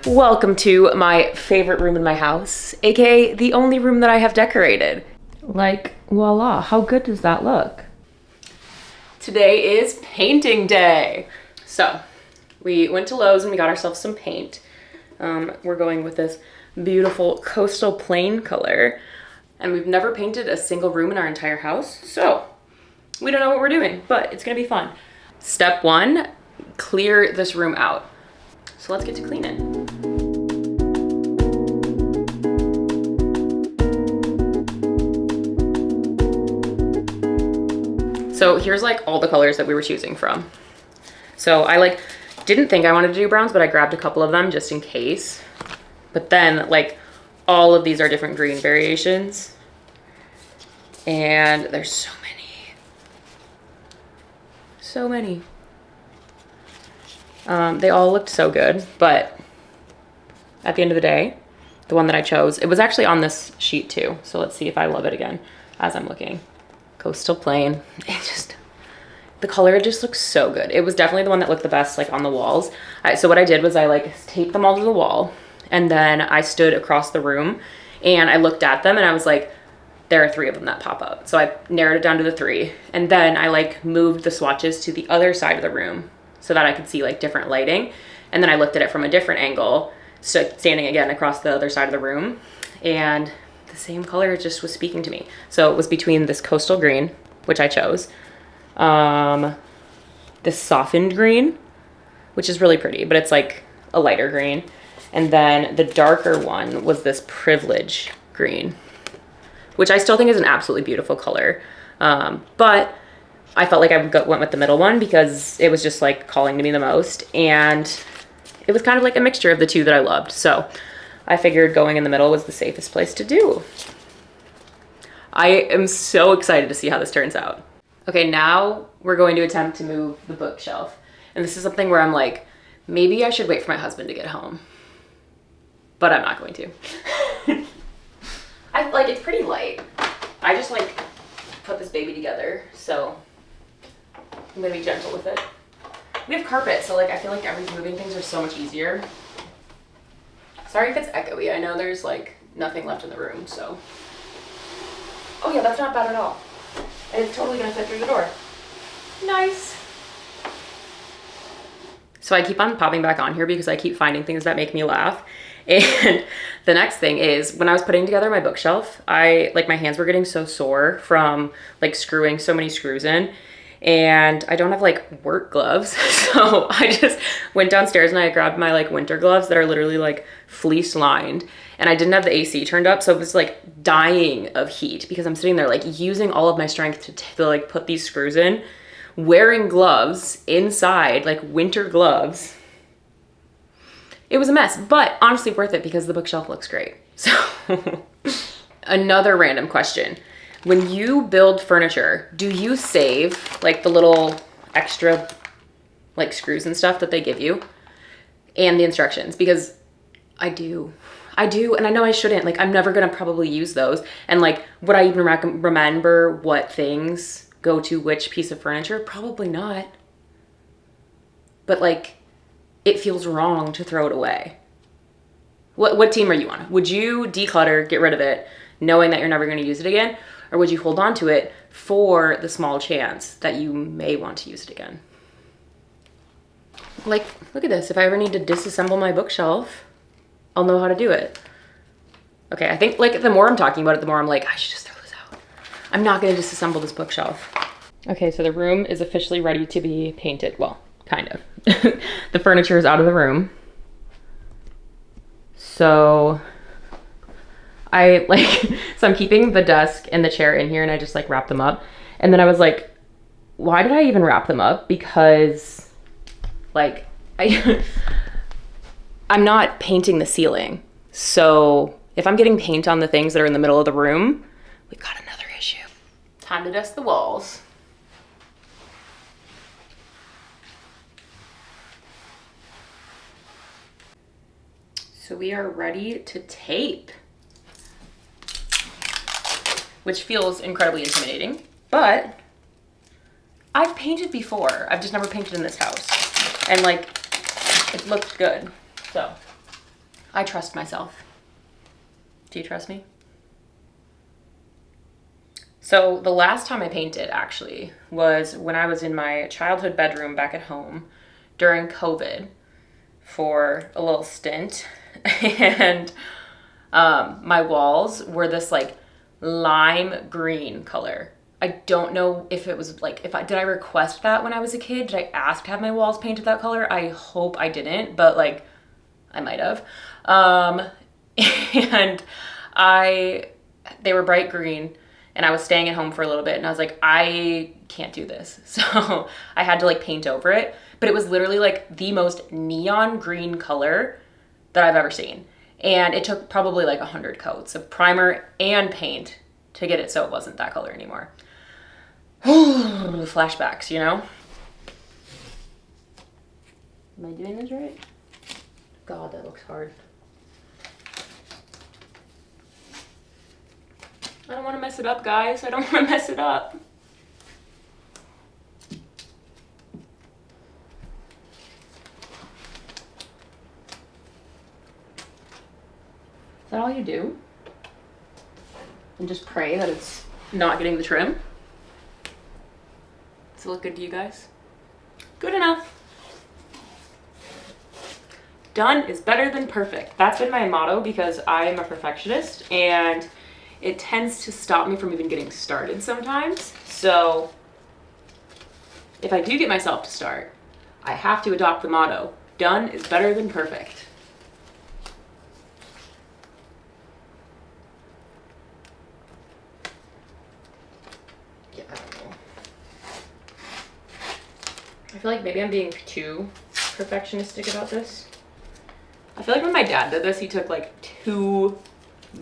Welcome to my favorite room in my house, aka the only room that I have decorated. Like, voila, how good does that look? Today is painting day. So, we went to Lowe's and we got ourselves some paint. We're going with this beautiful coastal plain color. And we've never painted a single room in our entire house, so we don't know what we're doing, but it's gonna be fun. Step one, clear this room out. So let's get to cleaning. So here's like all the colors that we were choosing from. So I didn't think I wanted to do browns, but I grabbed a couple of them just in case. But then all of these are different green variations. And there's so many. So many. They all looked so good, but at the end of the day, the one that I chose, it was actually on this sheet too. So let's see if I love it again as I'm looking. Coastal plain. The color just looks so good. It was definitely the one that looked the best on the walls. So what I did was I taped them all to the wall, and then I stood across the room and I looked at them and I was like, there are 3 of them that pop up. So I narrowed it down to the 3, and then I moved the swatches to the other side of the room so that I could see different lighting. And then I looked at it from a different angle, so standing again across the other side of the room, and the same color just was speaking to me. So it was between this coastal green, which I chose, this softened green, which is really pretty, but it's a lighter green. And then the darker one was this privilege green, which I still think is an absolutely beautiful color. But I felt like I went with the middle one because it was just calling to me the most. And it was kind of a mixture of the 2 that I loved. So I figured going in the middle was the safest place to do. I am so excited to see how this turns out. Okay, now we're going to attempt to move the bookshelf. And this is something where I'm maybe I should wait for my husband to get home. But I'm not going to. It's pretty light. I just put this baby together, so I'm gonna be gentle with it. We have carpet, so I feel moving things are so much easier. Sorry if it's echoey. I know there's nothing left in the room, so. Oh yeah, that's not bad at all. And it's totally gonna fit through the door. Nice. So I keep on popping back on here because I keep finding things that make me laugh. And the next thing is, when I was putting together my bookshelf, my hands were getting so sore from screwing so many screws in, and I don't have work gloves. So I just went downstairs and I grabbed my winter gloves that are literally fleece lined, and I didn't have the AC turned up, so it was dying of heat because I'm sitting there using all of my strength to put these screws in, wearing gloves inside, winter gloves. It was a mess, but honestly worth it because the bookshelf looks great. So another random question. When you build furniture, do you save the little extra screws and stuff that they give you and the instructions? Because I do, and I know I shouldn't. I'm never gonna probably use those. And would I even remember what things go to which piece of furniture? Probably not. But it feels wrong to throw it away. What team are you on? Would you declutter, get rid of it, knowing that you're never going to use it again? Or would you hold on to it for the small chance that you may want to use it again? Look at this. If I ever need to disassemble my bookshelf, I'll know how to do it. Okay, I think the more I'm talking about it, the more I'm I should just throw this out. I'm not going to disassemble this bookshelf. Okay, so the room is officially ready to be painted. Well, kind of. The furniture is out of the room. So so I'm keeping the desk and the chair in here, and I just wrap them up. And then I was why did I even wrap them up? Because I'm not painting the ceiling. So if I'm getting paint on the things that are in the middle of the room, we've got another issue. Time to dust the walls. So we are ready to tape, which feels incredibly intimidating, but I've painted before. I've just never painted in this house. And it looked good. So I trust myself. Do you trust me? So the last time I painted actually was when I was in my childhood bedroom back at home during COVID for a little stint. And my walls were this like lime green color. I don't know if it was like, did I request that when I was a kid? Did I ask to have my walls painted that color? I hope I didn't, but like I might have. And they were bright green, and I was staying at home for a little bit, and I was like, I can't do this. So I had to like paint over it, but it was literally like the most neon green color that I've ever seen. And it took probably like 100 coats of primer and paint to get it so it wasn't that color anymore. Flashbacks, you know? Am I doing this right? God, that looks hard. I don't want to mess it up, guys. I don't want to mess it up. Is that all you do? And just pray that it's not getting the trim? Does it look good to you guys? Good enough. Done is better than perfect. That's been my motto because I'm a perfectionist and it tends to stop me from even getting started sometimes. So if I do get myself to start, I have to adopt the motto, done is better than perfect. Yeah, I don't know. I feel like maybe I'm being too perfectionistic about this. I feel like when my dad did this, he took like 2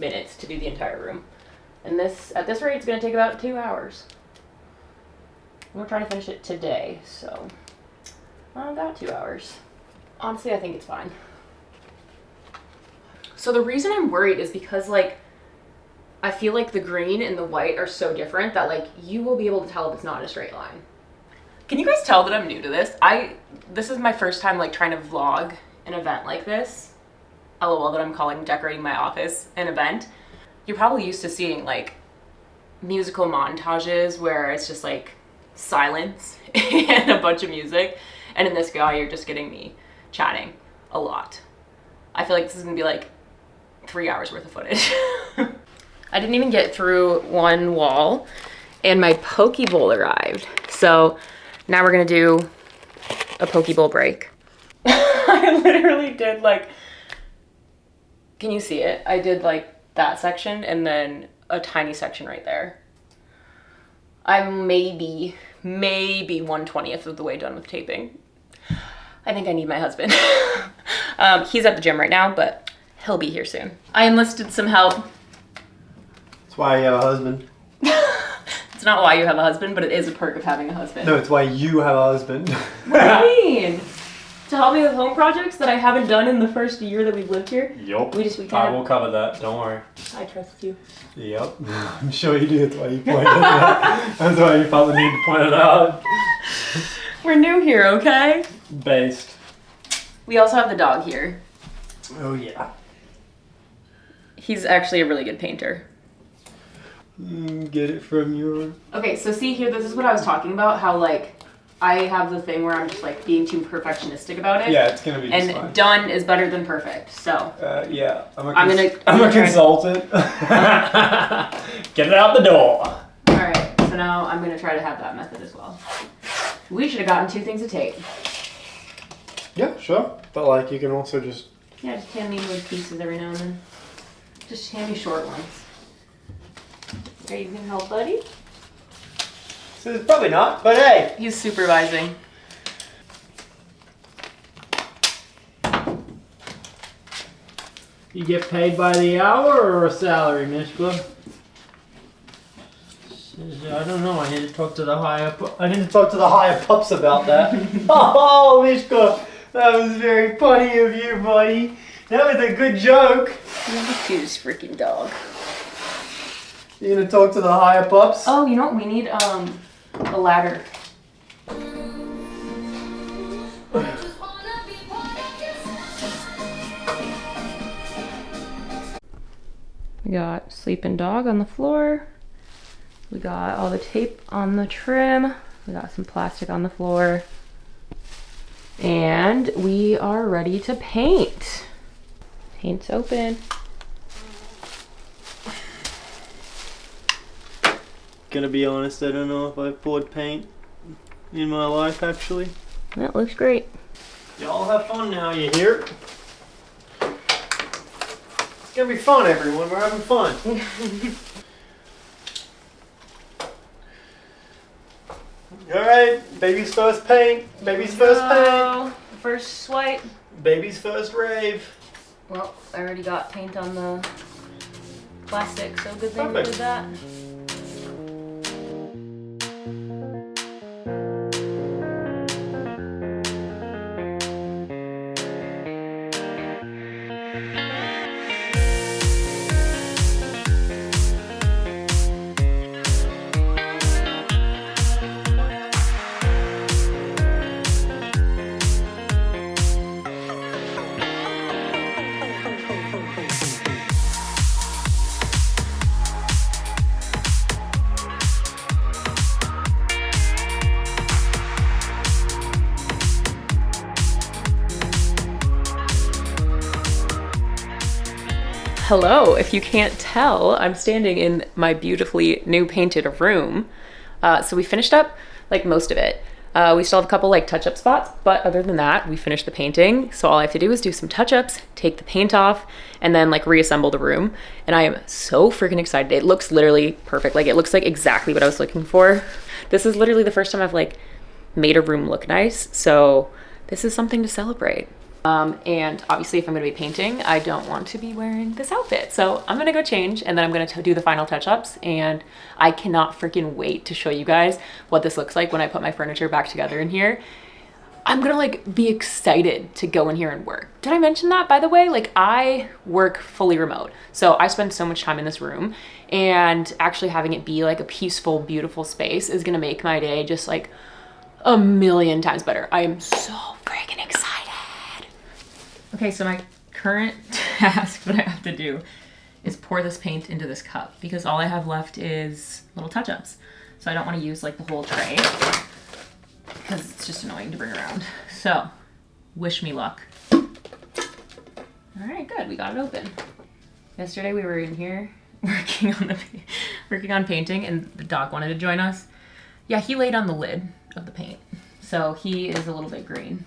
minutes to do the entire room. And at this rate, it's gonna take about 2 hours. I'm gonna try to finish it today, so about 2 hours. Honestly, I think it's fine. So the reason I'm worried is because like, I feel like the green and the white are so different that like, you will be able to tell if it's not in a straight line. Can you guys tell that I'm new to this? This is my first time like trying to vlog an event like this. LOL that I'm calling decorating my office an event. You're probably used to seeing like musical montages where it's just like silence and a bunch of music. And in this guy, you're just getting me chatting a lot. I feel like this is gonna be like 3 hours worth of footage. I didn't even get through one wall and my poke bowl arrived. So now we're gonna do a poke bowl break. I literally did like, can you see it? I did like that section and then a tiny section right there. I'm maybe 1/20th of the way done with taping. I think I need my husband. He's at the gym right now, but he'll be here soon. I enlisted some help. That's why you have a husband. It's not why you have a husband, but it is a perk of having a husband. No, it's why you have a husband. What do you mean? To help me with home projects that I haven't done in the first year that we've lived here? Yup. I will cover that, don't worry. I trust you. Yep. I'm sure you do. That's why you pointed it out. That's why you felt the need to point it out. We're new here, okay? Based. We also have the dog here. Oh yeah. He's actually a really good painter. Get it from your... Okay, so see here, this is what I was talking about, how like, I have the thing where I'm just like being too perfectionistic about it. Yeah, it's gonna be just and fine. Done is better than perfect. So yeah, I'm gonna a consultant. Get it out the door. All right, so now I'm gonna try to have that method as well. We should have gotten 2 things of tape. Yeah, sure. But like, you can also just... Yeah, just hand me little pieces every now and then. Just hand me short ones. Are you gonna help, buddy? So it's probably not, but hey. He's supervising. You get paid by the hour or a salary, Mishka? I don't know. I need to talk to the higher. I need to talk to the higher pups about that. Oh, Mishka, that was very funny of you, buddy. That was a good joke. You're the cutest freaking dog. You gonna talk to the higher pups? Oh, you know what? We need a ladder. We got sleeping dog on the floor. We got all the tape on the trim. We got some plastic on the floor. And we are ready to paint. Paint's open. Gonna be honest, I don't know if I've poured paint in my life actually. That looks great. Y'all have fun now, you hear? It's gonna be fun, everyone. We're having fun. Alright, baby's first paint. Baby's first paint. First swipe. Baby's first rave. Well, I already got paint on the plastic, so good thing we Perfect. did that. Hello, if you can't tell, I'm standing in my beautifully new painted room. So we finished up like most of it. We still have a couple like touch-up spots, but other than that, we finished the painting. So all I have to do is do some touch-ups, take the paint off, and then like reassemble the room. And I am so freaking excited. It looks literally perfect. Like it looks like exactly what I was looking for. This is literally the first time I've like made a room look nice. So this is something to celebrate. And obviously if I'm gonna be painting, I don't want to be wearing this outfit. So I'm gonna go change and then I'm gonna do the final touch-ups, and I cannot freaking wait to show you guys what this looks like when I put my furniture back together in here. I'm gonna like be excited to go in here and work. Did I mention that, by the way? Like I work fully remote. So I spend so much time in this room, and actually having it be like a peaceful, beautiful space is gonna make my day just like a million times better. I am so freaking excited. Okay, so my current task that I have to do is pour this paint into this cup because all I have left is little touch-ups. So I don't want to use like the whole tray because it's just annoying to bring around. So wish me luck. All right, good, we got it open. Yesterday we were in here working on painting, and the dog wanted to join us. Yeah, he laid on the lid of the paint, so he is a little bit green.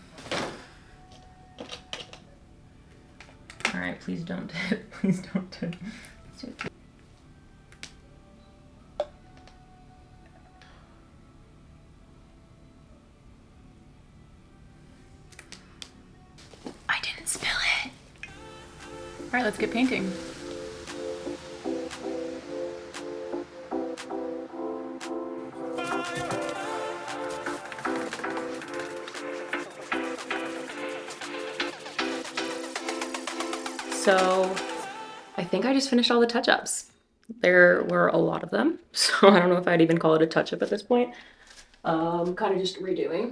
All right, please don't tip. Please don't tip. I didn't spill it. All right, let's get painting. So I think I just finished all the touch-ups. There were a lot of them, so I don't know if I'd even call it a touch-up at this point. Kind of just redoing.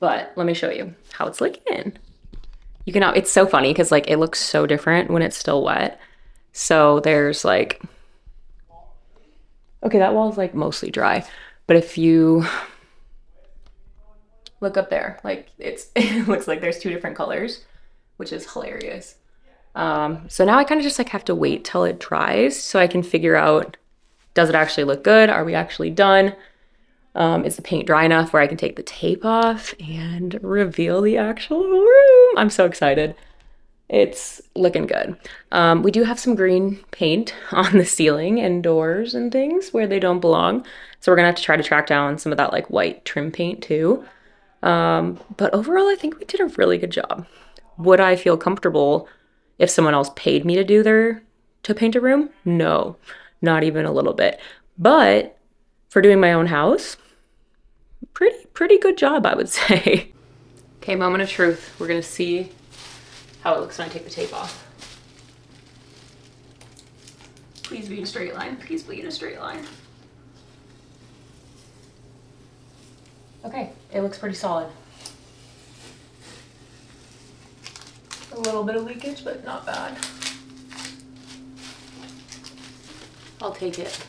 But let me show you how it's looking. You can, it's so funny because like it looks so different when it's still wet. So there's like, okay, that wall is like mostly dry, but if you look up there, like it looks like there's two different colors, which is hilarious. So now I kind of just like have to wait till it dries so I can figure out, does it actually look good? Are we actually done? Is the paint dry enough where I can take the tape off and reveal the actual room? I'm so excited. It's looking good. We do have some green paint on the ceiling and doors and things where they don't belong. So we're gonna have to try to track down some of that like white trim paint too. But overall, I think we did a really good job. Would I feel comfortable if someone else paid me to paint a room? No, not even a little bit. But for doing my own house, pretty good job, I would say. Okay, moment of truth. We're gonna see how it looks when I take the tape off. Please be in a straight line. Please be in a straight line. Okay, it looks pretty solid. A little bit of leakage, but not bad. I'll take it.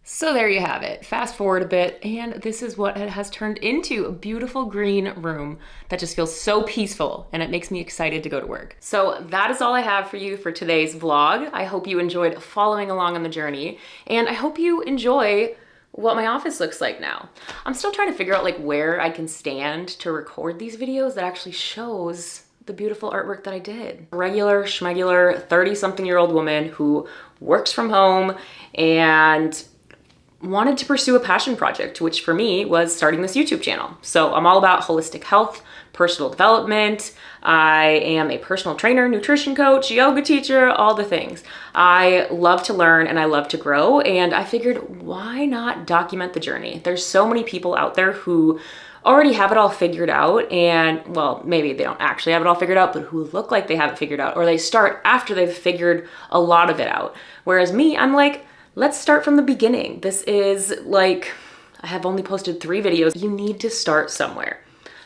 So there you have it. Fast forward a bit, and this is what it has turned into, a beautiful green room that just feels so peaceful, and it makes me excited to go to work. So that is all I have for you for today's vlog. I hope you enjoyed following along on the journey, and I hope you enjoy what my office looks like now. I'm still trying to figure out like where I can stand to record these videos that actually shows the beautiful artwork that I did. Regular schmegular 30-something-year-old woman who works from home and wanted to pursue a passion project, which for me was starting this YouTube channel. So I'm all about holistic health, personal development. I am a personal trainer, nutrition coach, yoga teacher, all the things. I love to learn and I love to grow, and I figured, why not document the journey? There's so many people out there who already have it all figured out, and well, maybe they don't actually have it all figured out, but who look like they have it figured out, or they start after they've figured a lot of it out. Whereas me, I'm like, let's start from the beginning. This is like, I have only posted 3 videos. You need to start somewhere.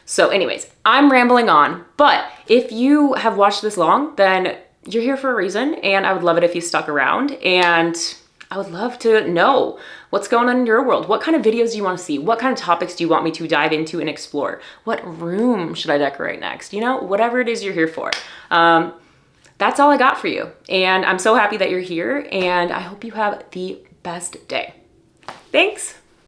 So anyways, I'm rambling on, but if you have watched this long, then you're here for a reason, and I would love it if you stuck around, and I would love to know what's going on in your world. What kind of videos do you want to see? What kind of topics do you want me to dive into and explore? What room should I decorate next? You know, whatever it is you're here for. That's all I got for you. And I'm so happy that you're here, and I hope you have the best day. Thanks.